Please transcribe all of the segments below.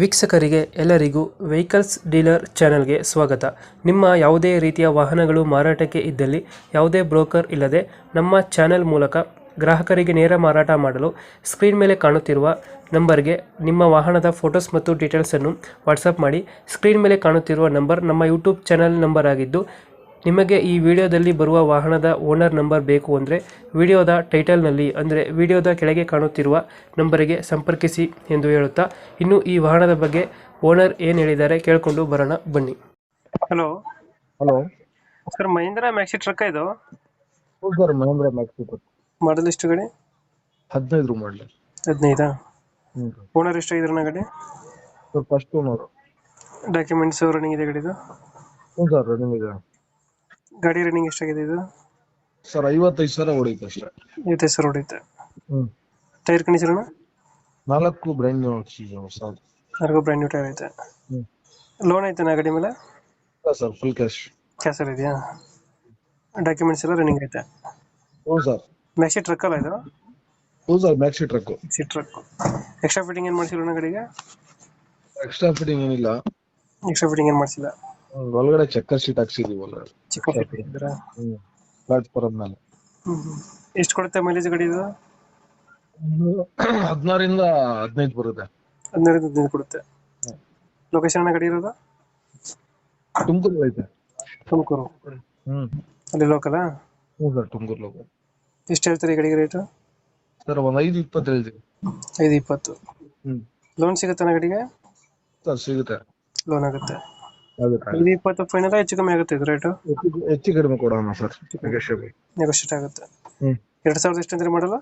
ವೀಕ್ಷಕರಿಗೆ ಎಲ್ಲರಿಗೂ vehicles dealer ಚಾನೆಲ್ಗೆ ಸ್ವಾಗತ. ನಿಮ್ಮ ಯಾವುದೇ ರೀತಿಯ ವಾಹನಗಳು ಮಾರಾಟಕ್ಕೆ ಇದ್ದಲ್ಲಿ ಯಾವುದೇ ಬ್ರೋಕರ್ ಇಲ್ಲದೆ ನಮ್ಮ ಚಾನೆಲ್ ಮೂಲಕ ಗ್ರಾಹಕರಿಗೆ ನೇರ ಮಾರಾಟ ಮಾಡಲು ಸ್ಕ್ರೀನ್ ಮೇಲೆ ಕಾಣುತ್ತಿರುವ ನಂಬರ್ಗೆ ನಿಮ್ಮ ವಾಹನದ ಫೋಟೋಸ್ ಮತ್ತು ಡೀಟೇಲ್ಸನ್ನು ವಾಟ್ಸಪ್ ಮಾಡಿ. ಸ್ಕ್ರೀನ್ ಮೇಲೆ ಕಾಣುತ್ತಿರುವ ನಂಬರ್ ನಮ್ಮ ಯೂಟ್ಯೂಬ್ ಚಾನೆಲ್ ನಂಬರ್ ಆಗಿದ್ದು, ನಿಮಗೆ ಈ ವಿಡಿಯೋದಲ್ಲಿ ಬರುವ ವಾಹನದ ಓನರ್ ನಂಬರ್ ಬೇಕು ಅಂದರೆ ವಿಡಿಯೋದ ಟೈಟಲ್ನಲ್ಲಿ ಅಂದರೆ ವಿಡಿಯೋದ ಕೆಳಗೆ ಕಾಣುತ್ತಿರುವ ನಂಬರಿಗೆ ಸಂಪರ್ಕಿಸಿ ಎಂದು ಹೇಳುತ್ತಾ, ಇನ್ನು ಈ ವಾಹನದ ಬಗ್ಗೆ ಓನರ್ ಏನು ಹೇಳಿದ್ದಾರೆ ಕೇಳಿಕೊಂಡು ಬರೋಣ ಬನ್ನಿ. Hello hello sir, Mahindra maxi truck ಇದು ಸರ್, ಮಹೇಂದ್ರ ಮ್ಯಾಕ್ಸಿ ಮಾಡಲ್ ಎಷ್ಟು ಗಾಡಿ? 15 ಮಾಡಲಿ. 15. ಹ್ಞೂ ಓನರ್ ಎಷ್ಟಾಗಿದ್ರೆ ಗಾಡಿ? Sir, first owner. Documents running ಇದೆ ಗಾಡಿದು? ಹ್ಞೂ ಸರ್, ರನ್ನಿಂಗ್ ಇದೆ. ಗಾಡಿ ರನ್ನಿಂಗ್ ಎಷ್ಟಾಗಿದೆ ಇದು? ಸರ್, 55,000 ಹೊಡೀತು ಅಷ್ಟೇ. 55,000 ಹೊಡೆಯುತ್ತೆ. ಹ್ಞೂ tyre condition? 4 brand new sir. ಯಾರಿಗೂ ಬ್ರ್ಯಾಂಡ್ ನ್ಯೂ ಟೈರ್ ಐತೆ. ಹ್ಞೂ ಲೋನ್ ಐತೆ ನಾ ಗಾಡಿ ಮೇಲೆ? Sir, full cash. ಕ್ಯಾಸರ್ ಇದೆಯಾ? ಡಾಕ್ಯುಮೆಂಟ್ಸ್ ಎಲ್ಲ ರನ್ನಿಂಗ್ ಐತೆ? ಹ್ಞೂ ಸರ್. ಮ್ಯಾಕ್ಸಿ ಟ್ರಕ್ ಅಲ್ಲ ಇದು? ಹ್ಞೂ sir, maxi truck. Maxi truck. Extra fitting ಏನು ಮಾಡಿಸಿಲ್ಲ ಗಾಡಿಗೆ? ಎಕ್ಸ್ಟ್ರಾ ಫಿಟ್ಟಿಂಗ್ ಏನಿಲ್ಲ. ಎಕ್ಸ್ಟ್ರಾ ಫಿಟ್ಟಿಂಗ್ ಏನು ಮಾಡಿಸಿಲ್ಲ. ಒಳಗಡೆ ಚೆಕ್ಕರ್ ಶೀಟ್ ಹಾಕ್ಸಿದೀವಲ್ಲ. ಚಿಕ್ಕ ಫಿಟ್ಟಿಂಗ್ ಇದ್ದೀರಾ? ಹ್ಞೂ ಪ್ಲಾಟ್ಫಾರಮ್ ಮೇಲೆ. ಎಷ್ಟು ಕೊಡುತ್ತೆ ಮೈಲೇಜ್ ಗಾಡಿ ಇದು? 16ರಿಂದ 15 ಬರುತ್ತೆ. 12 ಕೊಡುತ್ತೆ. ಲೊಕೇಶನ್ ಗಾಡಿ ಇರೋದು? ತುಮಕೂರು ಐತೆ. ತುಮಕೂರು. ಹ್ಞೂ ಅಲ್ಲಿ ಲೋಕಲಾ? ಹ್ಞೂ ಸರ್, ತುಮಕೂರು ಲೋಕಲ್. ಎಷ್ಟು ಹೇಳ್ತೀರಿ ಈ ಗಾಡಿಗೆ ರೇಟು? ಸರ್, ಒಂದು 5,20 ಹೇಳ್ತೀವಿ. 5,20. ಹ್ಞೂ ಲೋನ್ ಸಿಗುತ್ತಾ ಗಾಡಿಗೆ? ಸರ್, ಸಿಗುತ್ತೆ. ಲೋನ್ ಆಗುತ್ತೆ. ಆಗುತ್ತೆ. 5,20 ಫೈನಲ್, ಹೆಚ್ಚು ಕಮ್ಮಿ ಆಗುತ್ತೆ ಇದು ರೇಟು? ಹೆಚ್ಚು ಕಡಿಮೆ ಕೊಡೋಣ ಸರ್, ನೆಗೋಷಿಯಬಲ್. ನೆಗೋಷಿಯೇಟ್ ಆಗುತ್ತೆ. ಹ್ಞೂ 2000 ಎಷ್ಟು ಅಂದ್ರೆ ಮಾಡಲ್ಲ?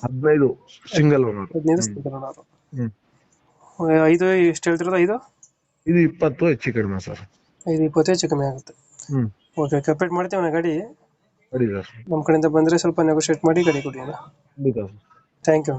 15 ಸಿಂಗಲ್ ಓನರ್. 15 single owner. ಹ್ಞೂ 5 ಎಷ್ಟು ಹೇಳ್ತಿರೋದು? 5? ಇದು 20 ಹೆಚ್ಚು ಕಡಿಮೆ ಸರ್. 5,20 ಹೆಚ್ಚು ಕಮ್ಮಿ ಆಗುತ್ತೆ. ಹ್ಞೂ ಓಕೆ, ಕಂಪ್ಲೀಟ್ ಮಾಡ್ತೀವಿ ನಾ ಗಾಡಿ. ಅಡಿ ಸರ್. ನಮ್ಮ ಕಡೆಯಿಂದ ಬಂದರೆ ಸ್ವಲ್ಪ ನೆಗೋಷಿಯೇಟ್ ಮಾಡಿ ಗಾಡಿ ಕೊಡಿ ಅಣ್ಣ. ಖಂಡಿತ ಸರ್. Thank you.